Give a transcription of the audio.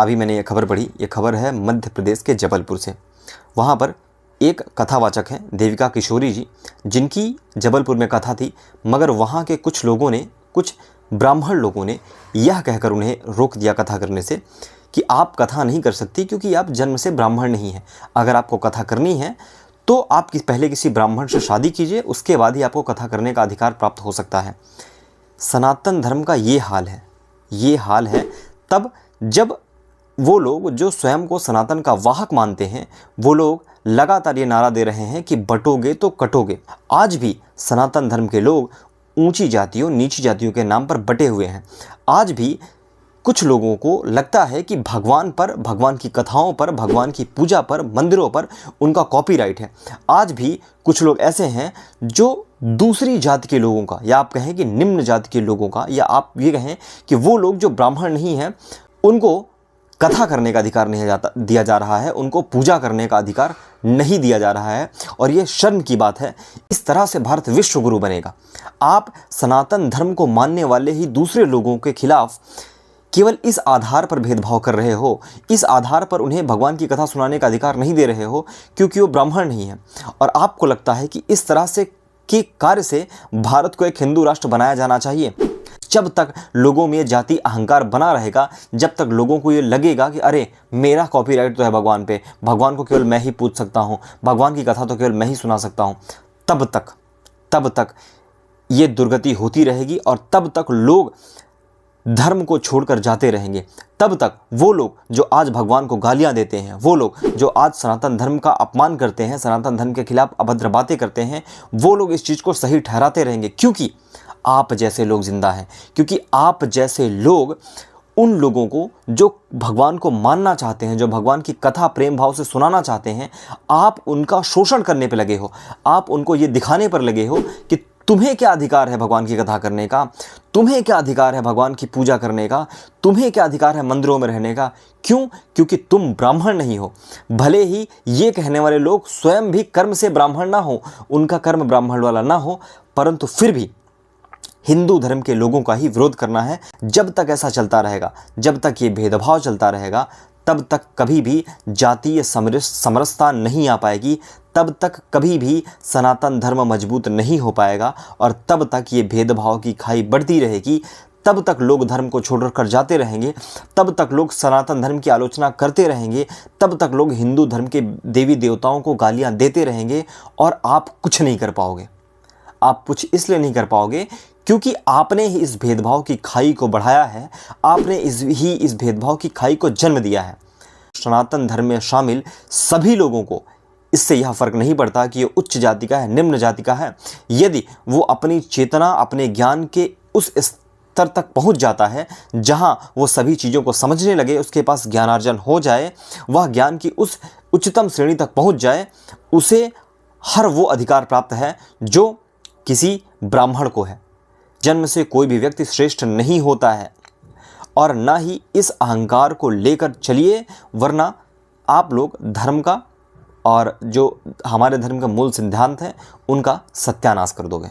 अभी मैंने ये खबर पढ़ी, ये खबर है मध्य प्रदेश के जबलपुर से। वहाँ पर एक कथावाचक हैं देविका किशोरी जी, जिनकी जबलपुर में कथा थी, मगर वहाँ के कुछ लोगों ने, कुछ ब्राह्मण लोगों ने यह कहकर उन्हें रोक दिया कथा करने से कि आप कथा नहीं कर सकती क्योंकि आप जन्म से ब्राह्मण नहीं हैं। अगर आपको कथा करनी है तो आप पहले किसी ब्राह्मण से शादी कीजिए, उसके बाद ही आपको कथा करने का अधिकार प्राप्त हो सकता है। सनातन धर्म का ये हाल है, ये हाल है तब जब वो लोग जो स्वयं को सनातन का वाहक मानते हैं, वो लोग लगातार ये नारा दे रहे हैं कि बटोगे तो कटोगे। आज भी सनातन धर्म के लोग ऊंची जातियों, नीची जातियों के नाम पर बटे हुए हैं। आज भी कुछ लोगों को लगता है कि भगवान पर, भगवान की कथाओं पर, भगवान की पूजा पर, मंदिरों पर उनका कॉपीराइट है। आज भी कुछ लोग ऐसे हैं जो दूसरी जाति के लोगों का, या आप कहें कि निम्न जाति के लोगों का, या आप ये कहें कि वो लोग जो ब्राह्मण नहीं हैं, उनको कथा करने का अधिकार नहीं दिया जा रहा है, उनको पूजा करने का अधिकार नहीं दिया जा रहा है। और ये शर्म की बात है। इस तरह से भारत विश्व गुरु बनेगा। आप सनातन धर्म को मानने वाले ही दूसरे लोगों के खिलाफ केवल इस आधार पर भेदभाव कर रहे हो, इस आधार पर उन्हें भगवान की कथा सुनाने का अधिकार नहीं दे रहे हो क्योंकि वो ब्राह्मण नहीं है। और आपको लगता है कि इस तरह से के कार्य से भारत को एक हिंदू राष्ट्र बनाया जाना चाहिए। जब तक लोगों में जाति अहंकार बना रहेगा, जब तक लोगों को ये लगेगा कि अरे मेरा कॉपीराइट तो है भगवान पे, भगवान को केवल मैं ही पूज सकता हूँ, भगवान की कथा तो केवल मैं ही सुना सकता हूँ, तब तक ये दुर्गति होती रहेगी। और तब तक लोग धर्म को छोड़कर जाते रहेंगे। तब तक वो लोग जो आज भगवान को गालियां देते हैं, वो लोग जो आज सनातन धर्म का अपमान करते हैं, सनातन धर्म के खिलाफ अभद्र बातें करते हैं, वो लोग इस चीज़ को सही ठहराते रहेंगे क्योंकि आप जैसे लोग जिंदा हैं, क्योंकि आप जैसे लोग उन लोगों को जो भगवान को मानना चाहते हैं, जो भगवान की कथा प्रेम भाव से सुनाना चाहते हैं, आप उनका शोषण करने पर लगे हो। आप उनको ये दिखाने पर लगे हो कि तुम्हें क्या अधिकार है भगवान की कथा करने का, तुम्हें क्या अधिकार है भगवान की पूजा करने का, तुम्हें क्या अधिकार है मंदिरों में रहने का। क्यों? क्योंकि तुम ब्राह्मण नहीं हो। भले ही ये कहने वाले लोग स्वयं भी कर्म से ब्राह्मण ना हो, उनका कर्म ब्राह्मण वाला ना हो, परंतु फिर भी हिंदू धर्म के लोगों का ही विरोध करना है। जब तक ऐसा चलता रहेगा, जब तक ये भेदभाव चलता रहेगा, तब तक कभी भी जातीय समरसता नहीं आ पाएगी, तब तक कभी भी सनातन धर्म मजबूत नहीं हो पाएगा, और तब तक ये भेदभाव की खाई बढ़ती रहेगी। तब तक लोग धर्म को छोड़कर जाते रहेंगे, तब तक लोग सनातन धर्म की आलोचना करते रहेंगे, तब तक लोग हिंदू धर्म के देवी देवताओं को गालियां देते रहेंगे, और आप कुछ नहीं कर पाओगे। आप कुछ इसलिए नहीं कर पाओगे क्योंकि आपने ही इस भेदभाव की खाई को बढ़ाया है, आपने इस भेदभाव की खाई को जन्म दिया है। सनातन धर्म में शामिल सभी लोगों को इससे यह फर्क नहीं पड़ता कि ये उच्च जाति का है, निम्न जाति का है। यदि वो अपनी चेतना, अपने ज्ञान के उस स्तर तक पहुंच जाता है जहां वो सभी चीज़ों को समझने लगे, उसके पास ज्ञानार्जन हो जाए, वह ज्ञान की उस उच्चतम श्रेणी तक पहुंच जाए, उसे हर वो अधिकार प्राप्त है जो किसी ब्राह्मण को है। जन्म से कोई भी व्यक्ति श्रेष्ठ नहीं होता है, और ना ही इस अहंकार को लेकर चलिए, वरना आप लोग धर्म का और जो हमारे धर्म का मूल सिद्धांत है उनका सत्यानाश कर दोगे।